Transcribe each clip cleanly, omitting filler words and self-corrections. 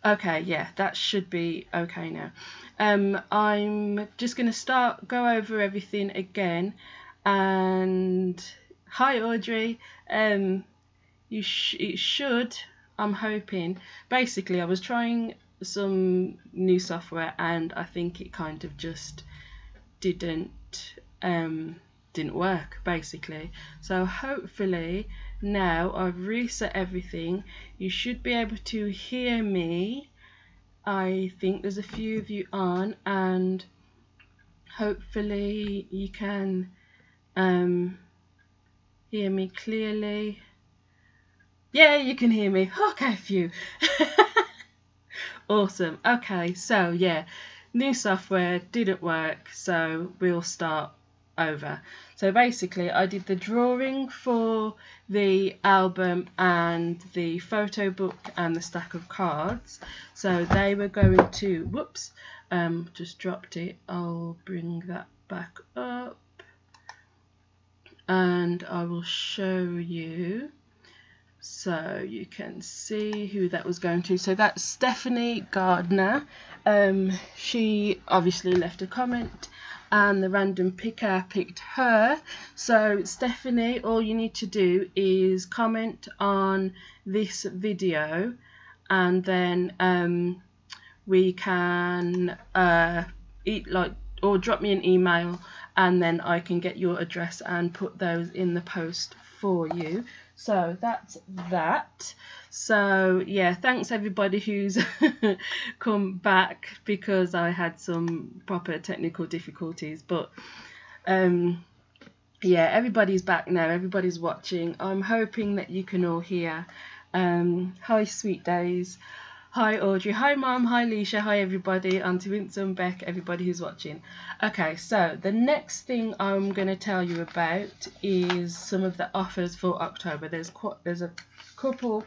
Okay, yeah, that should be okay now. I'm just going to go over everything again. And hi, Audrey. It should, I'm hoping. Basically, I was trying some new software, and I think it kind of just didn't work, basically. So hopefully now I've reset everything, you should be able to hear me. I think there's a few of you on, and hopefully you can hear me clearly. Yeah, you can hear me. Okay, phew. Awesome. Okay, so yeah, new software didn't work, so we'll start over. So basically I did the drawing for the album and the photo book and the stack of cards. So they were going to, whoops, just dropped it. I'll bring that back up and I will show you so you can see who that was going to. So that's Stephanie Gardner. She obviously left a comment and the random picker picked her. So Stephanie, all you need to do is comment on this video, and then we can or drop me an email, and then I can get your address and put those in the post for you. So that's that. So yeah, thanks everybody who's come back, because I had some proper technical difficulties, but yeah, everybody's back now, everybody's watching. I'm hoping that you can all hear. Hi Sweet Days, hi Audrey, hi Mum, hi Leisha, hi everybody, Auntie Winsome, Beck, everybody who's watching. Okay, so the next thing I'm going to tell you about is some of the offers for October. There's a couple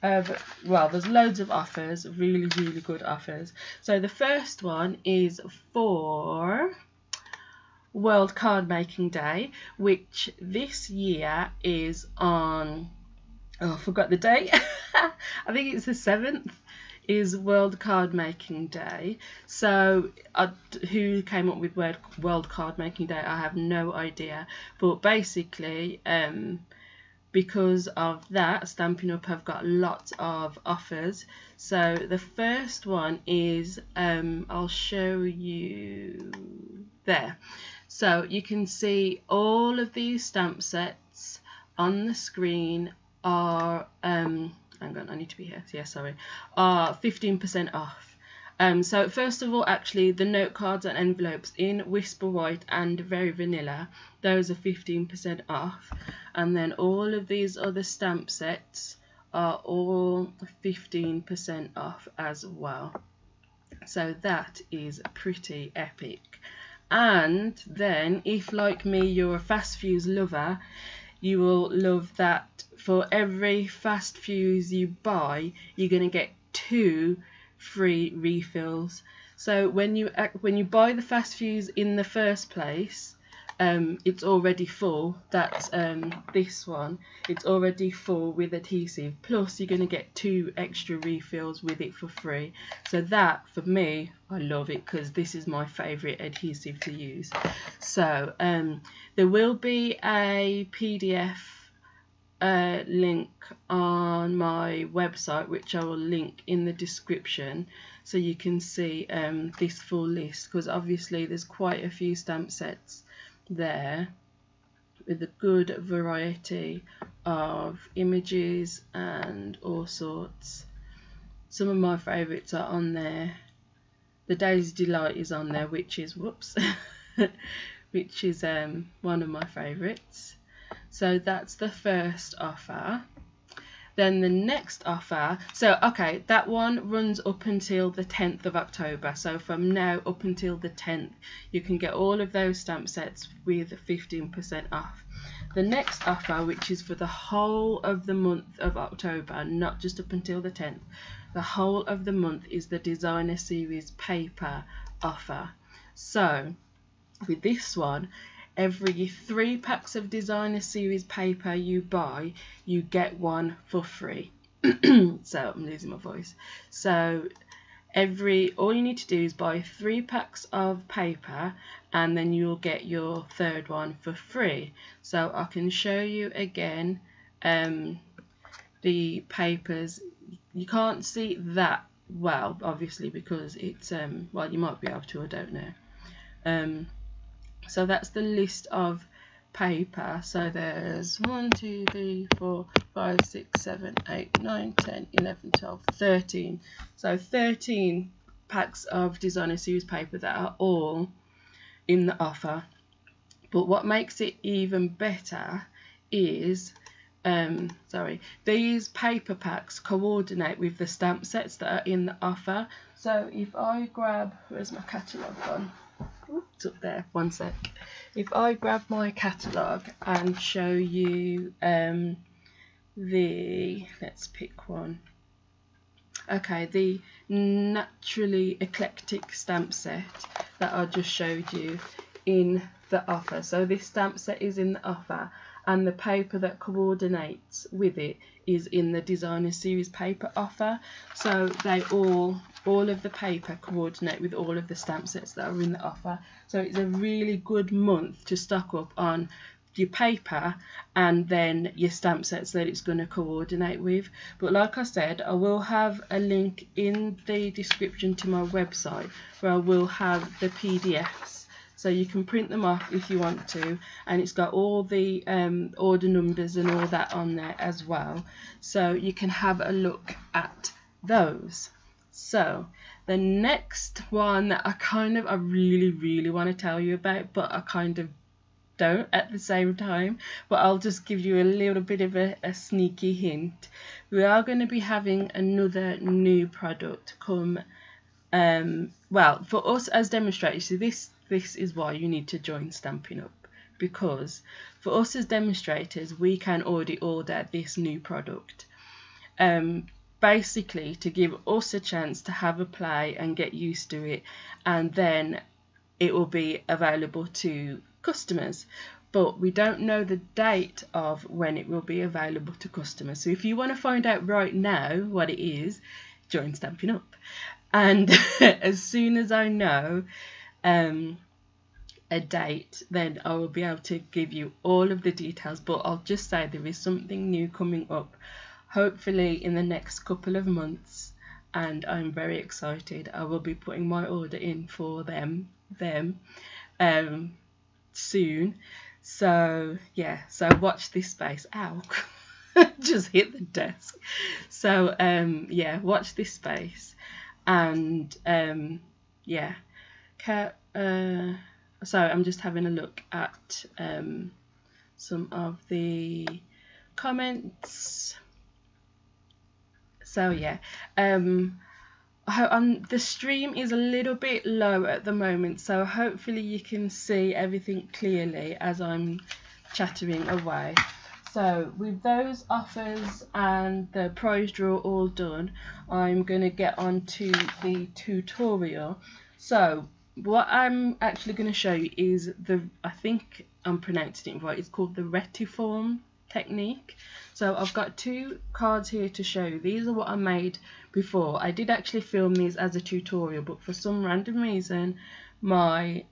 of, well, there's loads of offers, really good offers. So the first one is for World Card Making Day, which this year is on, oh, I forgot the date. I think it's the 7th is World Card Making Day. So who came up with World Card Making Day, I have no idea, but basically because of that, Stampin' Up have got lots of offers. So the first one is I'll show you there. So you can see all of these stamp sets on the screen are hang on, I need to be here. Yeah, sorry. Are 15% off. So first of all, actually, the note cards and envelopes in Whisper White and Very Vanilla, those are 15% off. And then all of these other stamp sets are all 15% off as well. So that is pretty epic. And then, if like me, you're a Fast Fuse lover, you will love that for every Fast Fuse you buy, you're going to get 2 free refills. So when you buy the Fast Fuse in the first place, it's already full. That's this one. It's already full with adhesive. Plus, you're going to get 2 extra refills with it for free. So that, for me, I love it, because this is my favourite adhesive to use. So there will be a PDF link on my website, which I will link in the description, so you can see this full list, because obviously there's quite a few stamp sets there with a good variety of images and all sorts. Some of my favourites are on there. The Daisy Delight is on there, which is whoops which is one of my favourites. So that's the first offer. Then the next offer, so okay, that one runs up until the 10th of October. So from now up until the 10th, you can get all of those stamp sets with 15% off. The next offer, which is for the whole of the month of October, not just up until the 10th, the whole of the month, is the Designer Series paper offer. So with this one, every 3 packs of Designer Series paper you buy, you get one for free. So I'm losing my voice. So all you need to do is buy 3 packs of paper, and then you'll get your third one for free. So I can show you again the papers. You can't see that well, obviously, because it's well, you might be able to, I don't know. So that's the list of paper. So there's 1, 2, 3, 4, 5, 6, 7, 8, 9, 10, 11, 12, 13. So 13 packs of designer series paper that are all in the offer. But what makes it even better is these paper packs coordinate with the stamp sets that are in the offer. So if I grab, where's my catalogue gone? It's up there, one sec. If I grab my catalogue and show you let's pick one. Okay, the naturally eclectic stamp set that I just showed you in the offer. So this stamp set is in the offer, and the paper that coordinates with it is in the designer series paper offer. So they all of the paper coordinate with all of the stamp sets that are in the offer. So it's a really good month to stock up on your paper and then your stamp sets that it's going to coordinate with. But like I said, I will have a link in the description to my website where I will have the PDFs, so you can print them off if you want to, and it's got all the order numbers and all that on there as well, so you can have a look at those. So the next one that I really want to tell you about, but I kind of don't at the same time, but I'll just give you a little bit of a sneaky hint. We are going to be having another new product come, well, for us as demonstrators. So this is why you need to join Stampin' Up, because for us as demonstrators, we can already order this new product, basically to give us a chance to have a play and get used to it, and then it will be available to customers. But we don't know the date of when it will be available to customers. So if you want to find out right now what it is, join Stampin' Up. And as soon as I know a date, then I will be able to give you all of the details. But I'll just say there is something new coming up, hopefully in the next couple of months, and I'm very excited. I will be putting my order in for them soon. So yeah, so watch this space. Ow. Just hit the desk. So yeah, watch this space. And yeah, so I'm just having a look at some of the comments. So yeah, the stream is a little bit low at the moment, so hopefully you can see everything clearly as I'm chattering away. So with those offers and the prize draw all done, I'm going to get on to the tutorial. So what I'm actually going to show you is I think I'm pronouncing it right, it's called the Retiform technique. So I've got 2 cards here to show you. These are what I made before. I did actually film these as a tutorial, but for some random reason my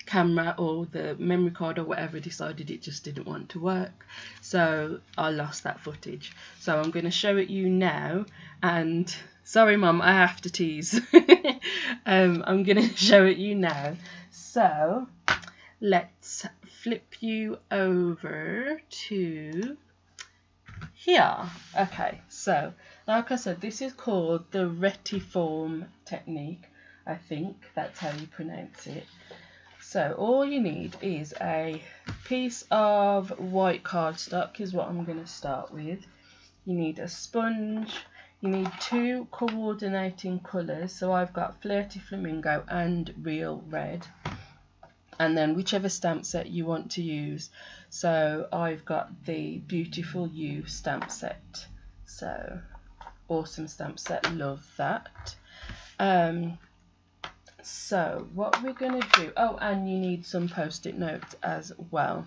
camera or the memory card or whatever decided it just didn't want to work, so I lost that footage. So I'm going to show it you now, and sorry mum, I have to tease. I'm going to show it you now. So let's flip you over to here. Okay, so like I said, this is called the Retiform technique. I think that's how you pronounce it. So all you need is a piece of white cardstock is what I'm going to start with. You need a sponge. You need 2 coordinating colours. So I've got Flirty Flamingo and Real Red. And then whichever stamp set you want to use. So I've got the Beautiful You stamp set. So awesome stamp set, love that. So what we're going to do, oh, and you need some post-it notes as well.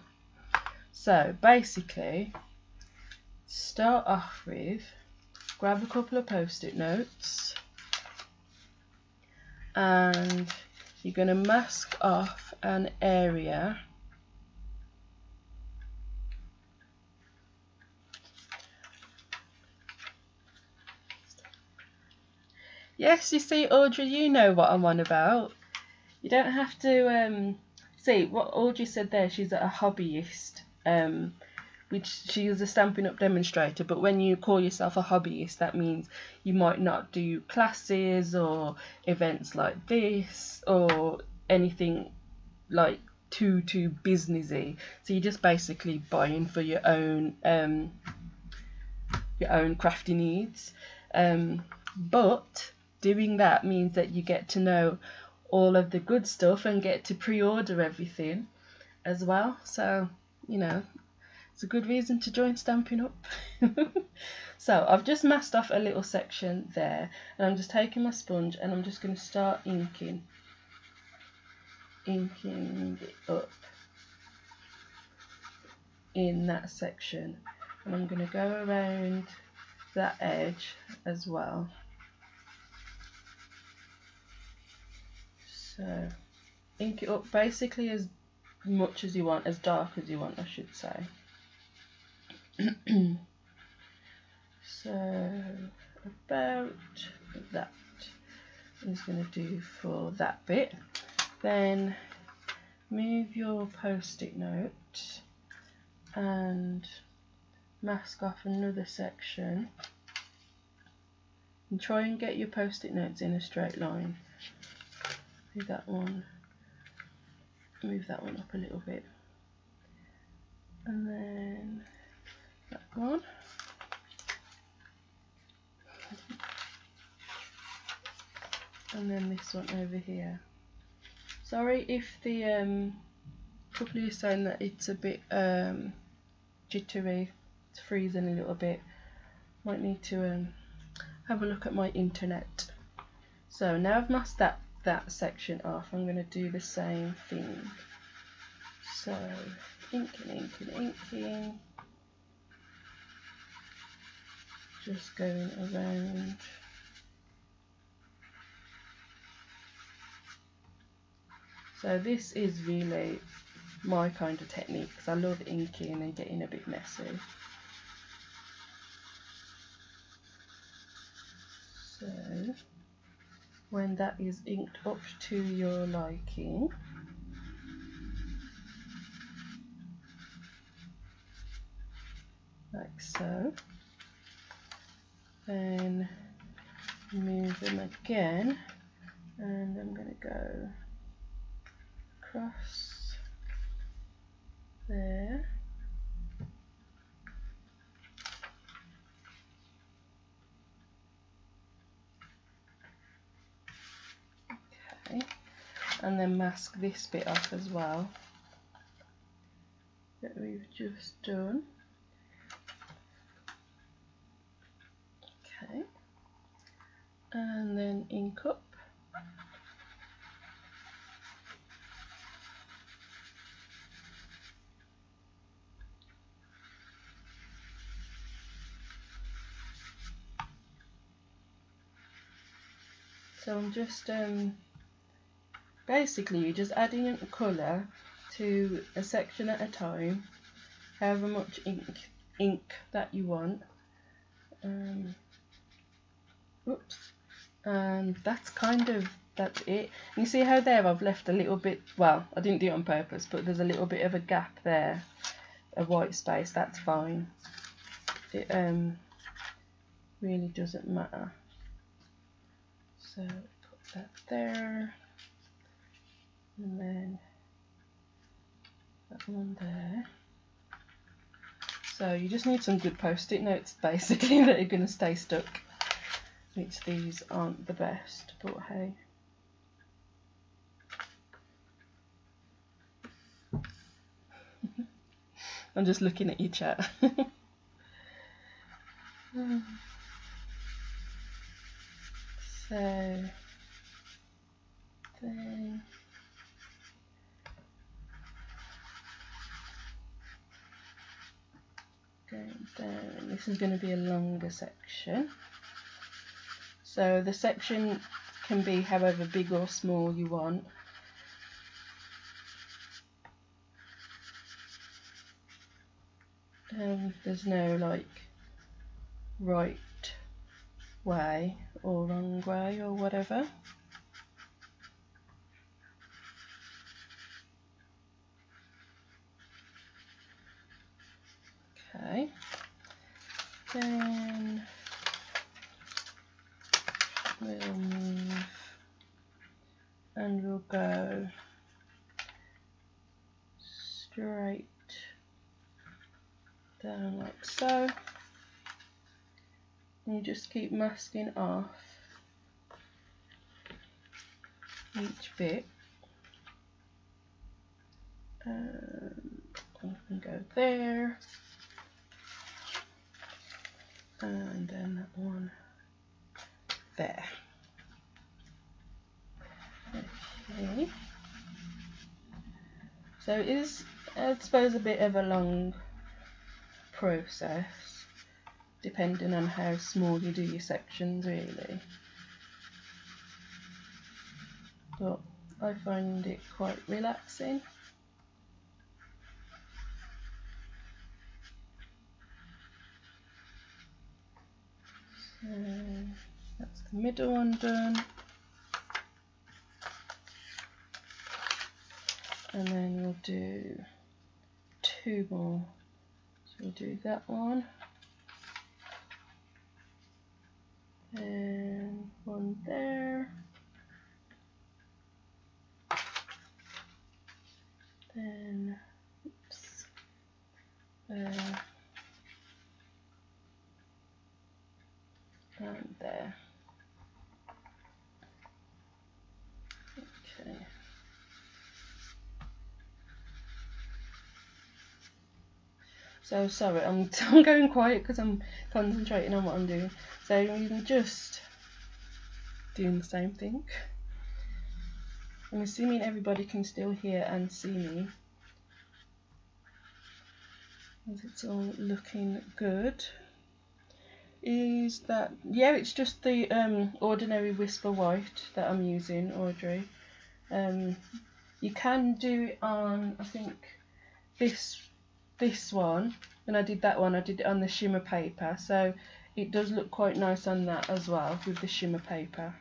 So basically start off with, grab a couple of post-it notes and you're going to mask off an area Yes, you see, Audrey, you know what I'm on about. You don't have to see what Audrey said there. She's a hobbyist, which she is a Stampin' Up demonstrator. But when you call yourself a hobbyist, that means you might not do classes or events like this or anything like too businessy. So you're just basically buying for your own crafty needs. But doing that means that you get to know all of the good stuff and get to pre-order everything as well. So, you know, it's a good reason to join Stampin' Up. So I've just masked off a little section there, and I'm just taking my sponge and I'm just going to start inking it up in that section, and I'm going to go around that edge as well. So ink it up basically as much as you want, as dark as you want, I should say. So about that is going to do for that bit. Then move your post-it note and mask off another section, and try and get your post-it notes in a straight line. Move that one up a little bit, and then that one, and then this one over here. Sorry if the couple of you saying that it's a bit jittery, it's freezing a little bit. Might need to have a look at my internet. So now I've masked that section off, I'm going to do the same thing. So inking, just going around. So this is really my kind of technique, because I love inking and getting a bit messy. So when that is inked up to your liking, like so, then move them again, and I'm going to go across there. Okay, and then mask this bit off as well that we've just done. Okay, and then ink up. So I'm just basically you're just adding a colour to a section at a time, however much ink that you want. Oops, and that's it. And you see how there I've left a little bit, well, I didn't do it on purpose, but there's a little bit of a gap there, a white space. That's fine. It really doesn't matter. So put that there, and then that one there. So you just need some good post-it notes basically that are going to stay stuck, which these aren't the best, but hey. I'm just looking at your chat. So then Going down. This is going to be a longer section. So the section can be however big or small you want. There's no like right way or wrong way or whatever. Okay, then we'll move and we'll go straight down like so. And you just keep masking off each bit. I can go there, and then that one there. Okay. So it is, I suppose, a bit of a long process, depending on how small you do your sections, really. But I find it quite relaxing. So that's the middle one done. And then we'll do 2 more. So we'll do that one. And 1 there. Then, oops, there. And there. Okay. So sorry, I'm going quiet because I'm concentrating on what I'm doing. So I'm just doing the same thing. I'm assuming everybody can still hear and see me. As it's all looking good. Is that, yeah, it's just the ordinary Whisper White that I'm using, Audrey. You can do it on, I think, this one. When I did that one, I did it on the shimmer paper, so it does look quite nice on that as well with the shimmer paper.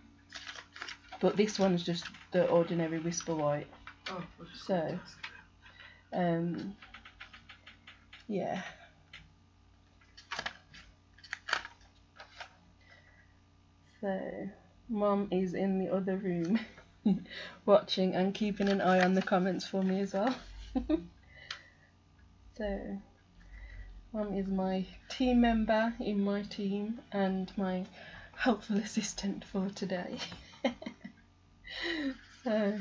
But this one's just the ordinary Whisper White. Oh, so yeah. So Mum is in the other room watching and keeping an eye on the comments for me as well. So Mum is my team member in my team and my helpful assistant for today. So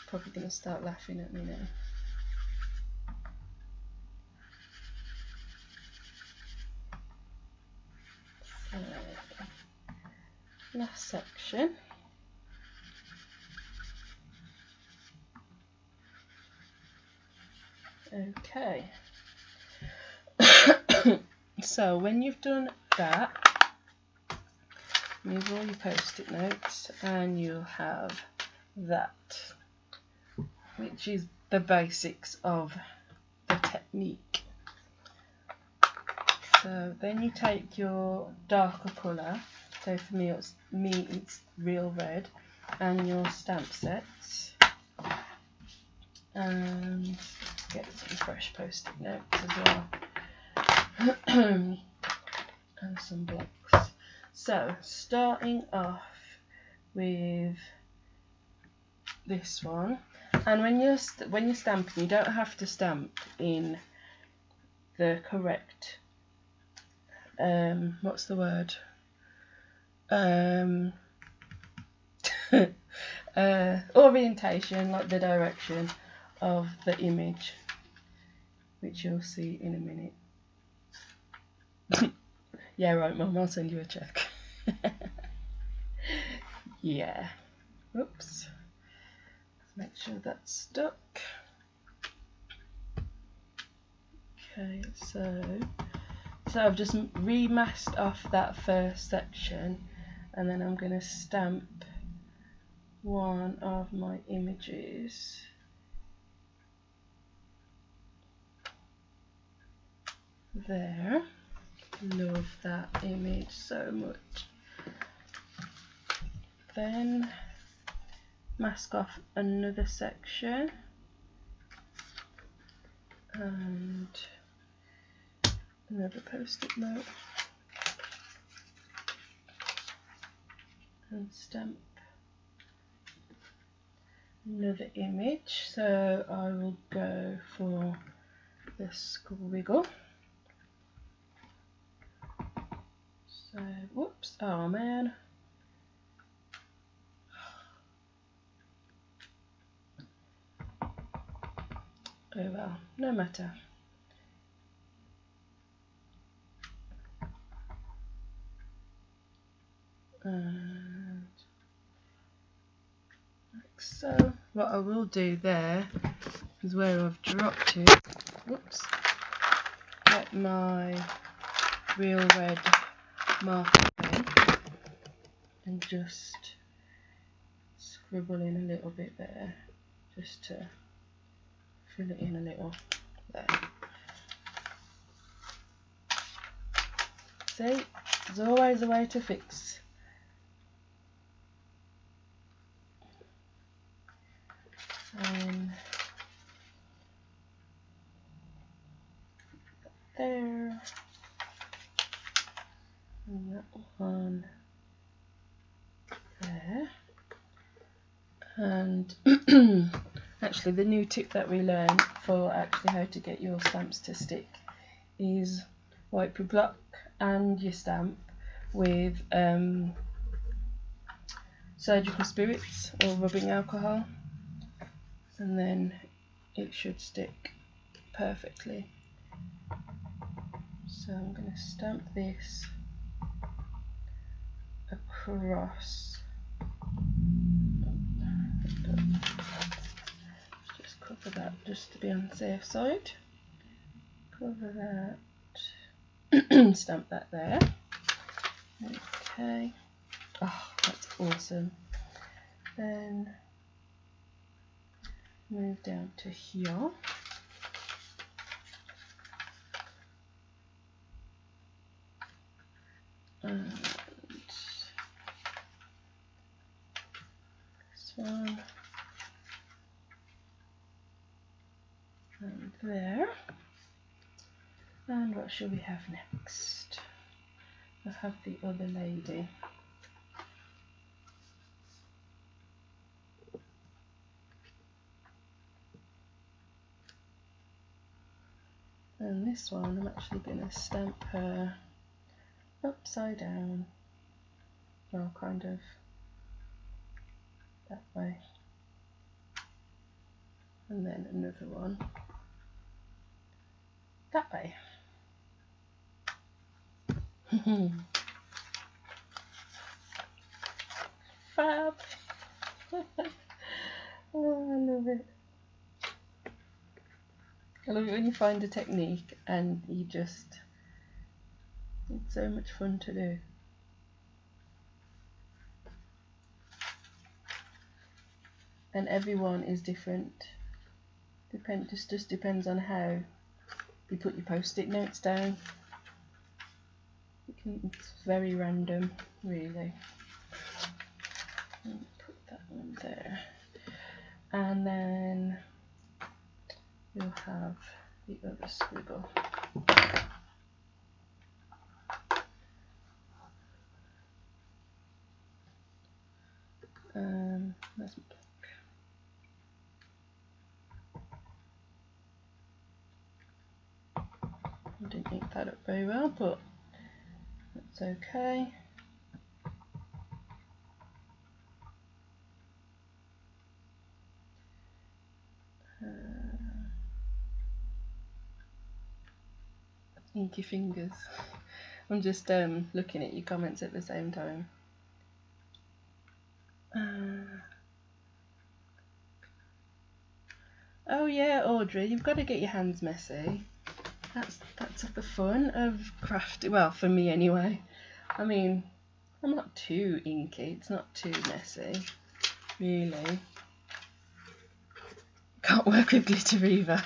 probably going to start laughing at me now. So, last section. Okay. So when you've done that, move all your post-it notes and you'll have that, which is the basics of the technique. So then you take your darker colour, so for me it's real red, and your stamp sets, and get some fresh post-it notes as well, and some blocks. So starting off with this one, and when you're stamping, you don't have to stamp in the correct what's the word? Orientation, like the direction of the image, which you'll see in a minute. Yeah, right, Mum, I'll send you a check. Yeah. Oops. Let's make sure that's stuck. Okay, so I've just remasked off that first section, and then I'm going to stamp one of my images. There. Love that image so much. Then mask off another section and another post-it note and stamp another image. So I will go for the squiggle. So whoops, oh man. Oh well, no matter. And like so. What I will do there is where I've dropped it, whoops, get my real red marker pen and just scribble in a little bit there, just to fill it in a little there. See, there's always a way to fix. There, and that one there. And actually the new tip that we learned for actually how to get your stamps to stick is wipe your block and your stamp with surgical spirits or rubbing alcohol, and then it should stick perfectly. So I'm going to stamp this across. Just cover that just to be on the safe side. Cover that. Stamp that there. Okay. Oh, that's awesome. Then move down to here. And this one. And there. And what shall we have next? I'll have the other lady. And this one I'm actually going to stamp her upside down, well, kind of that way, and then another one that way. Fab! Oh, I love it. I love it when you find a technique and you just, it's so much fun to do. And everyone is different. Just depends on how you put your post-it notes down. It's very random, really. Put that one there. And then you'll have the other squiggle. There's my block. I didn't ink that up very well, but that's okay. Inky fingers. I'm just looking at your comments at the same time. Oh yeah, Audrey, you've got to get your hands messy. that's the fun of crafting. Well, for me anyway. I mean, I'm not too inky. It's not too messy, really. Can't work with glitter either.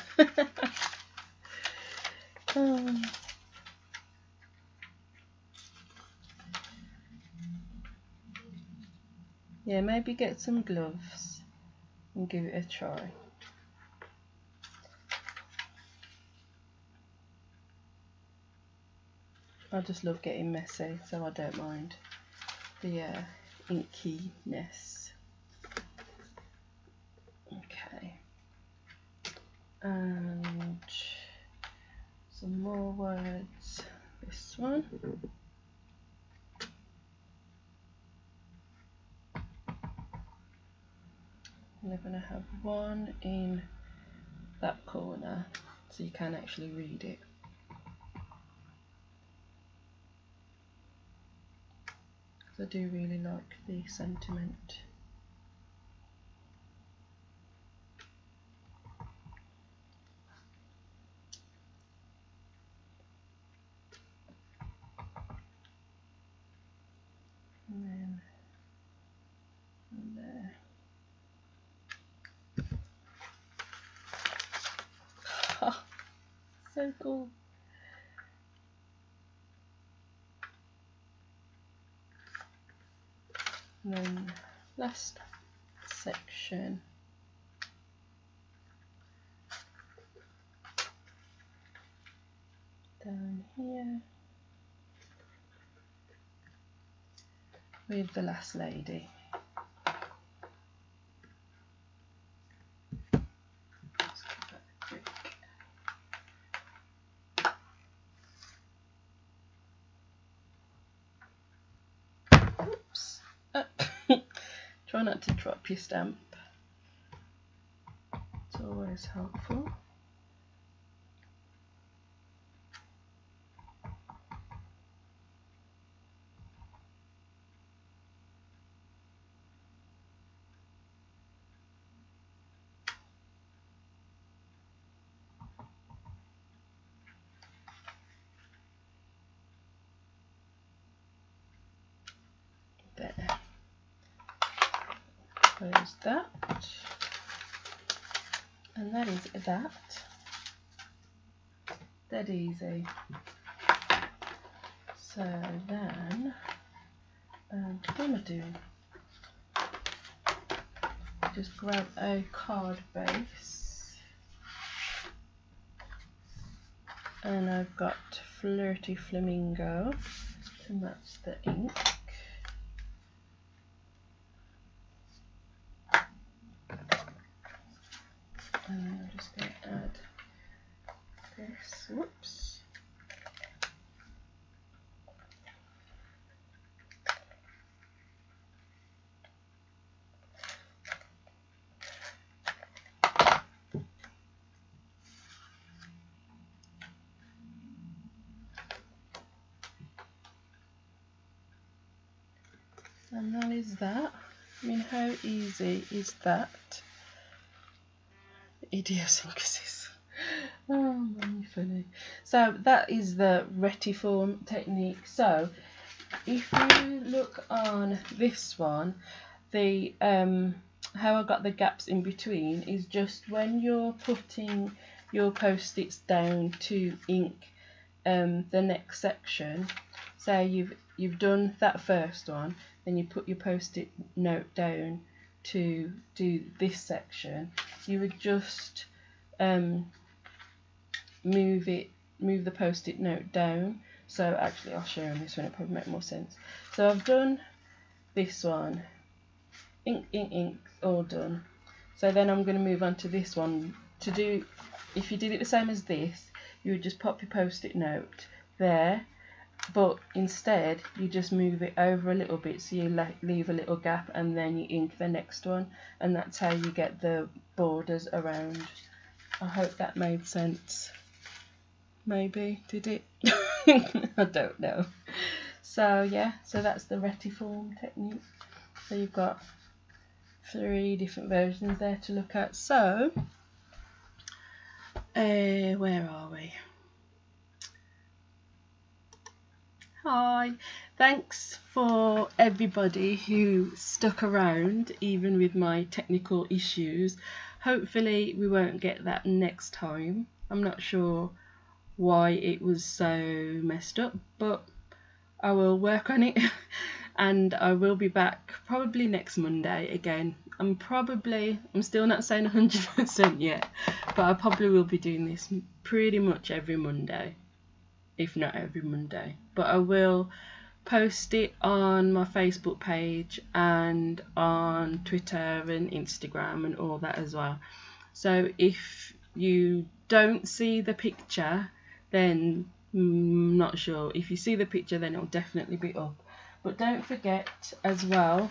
Yeah, maybe get some gloves and give it a try. I just love getting messy, so I don't mind the inkiness. Okay, and some more words. This one. And they're going to have one in that corner so you can actually read it. Because I do really like the sentiment. And then there. Oh, so cool. And then last section. Down here. With the last lady. Let's give that a quick. Oops. Try not to drop your stamp. It's always helpful. There. Close that. And that is that. Dead easy. So then, what am I doing? Just grab a card base. And I've got Flirty Flamingo to match the ink. And then I'm just going to add this. Whoops. And that is that. I mean, how easy is that? Idiosyncrasies. Oh man, funny. So that is the Retiform technique. So if you look on this one, the how I got the gaps in between is just when you're putting your post-its down to ink the next section. Say you've done that first one, then you put your post-it note down to do this section. You would just move the post-it note down. So actually I'll show you on this one, it probably make more sense. So I've done this one, ink, all done. So then I'm going to move on to this one. To do, if you did it the same as this, you would just pop your post-it note there, but instead you just move it over a little bit, so you leave a little gap and then you ink the next one, and that's how you get the borders around. I hope that made sense. Maybe, did it? I don't know. So yeah, so that's the Retiform technique. So you've got 3 different versions there to look at. So where are we? Hi, thanks for everybody who stuck around even with my technical issues. Hopefully we won't get that next time. I'm not sure why it was so messed up, but I will work on it and I will be back probably next Monday again. I'm still not saying 100% yet, but I probably will be doing this pretty much every Monday, if not every Monday. But I will post it on my Facebook page and on Twitter and Instagram and all that as well. So if you don't see the picture, then not sure. If you see the picture, then it'll definitely be up. But don't forget as well,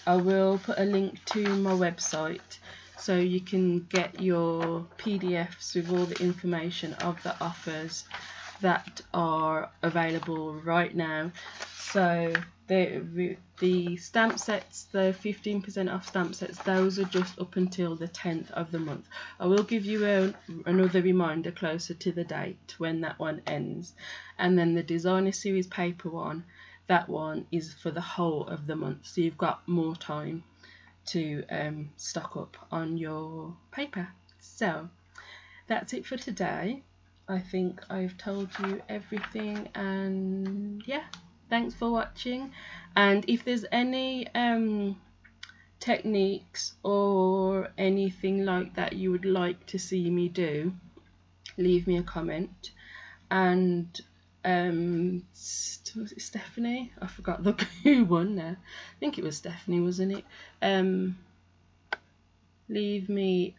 I will put a link to my website so you can get your PDFs with all the information of the offers that are available right now. So the stamp sets, the 15% off stamp sets, those are just up until the 10th of the month. I will give you another reminder closer to the date when that one ends. And then the designer series paper one, that one is for the whole of the month, so you've got more time to stock up on your paper. So that's it for today. I think I've told you everything, and yeah, thanks for watching. And if there's any techniques or anything like that you would like to see me do, leave me a comment. And was it Stephanie? I forgot who won now. I think it was Stephanie, wasn't it? Leave me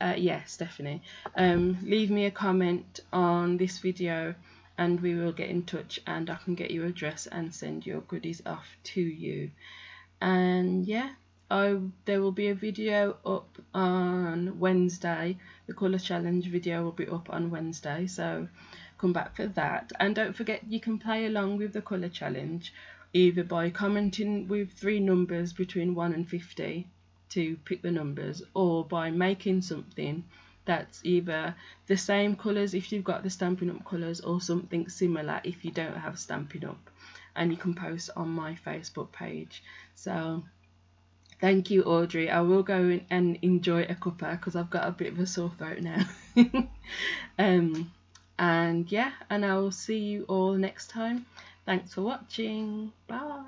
Stephanie, leave me a comment on this video and we will get in touch and I can get your address and send your goodies off to you. And yeah, there will be a video up on Wednesday. The colour challenge video will be up on Wednesday, so come back for that. And don't forget, you can play along with the colour challenge either by commenting with 3 numbers between 1 and 50 to pick the numbers, or by making something that's either the same colours if you've got the Stampin' Up colours, or something similar if you don't have Stampin' Up, and you can post on my Facebook page. So thank you, Audrey. I will go in and enjoy a cuppa because I've got a bit of a sore throat now. And yeah, and I will see you all next time. Thanks for watching. Bye.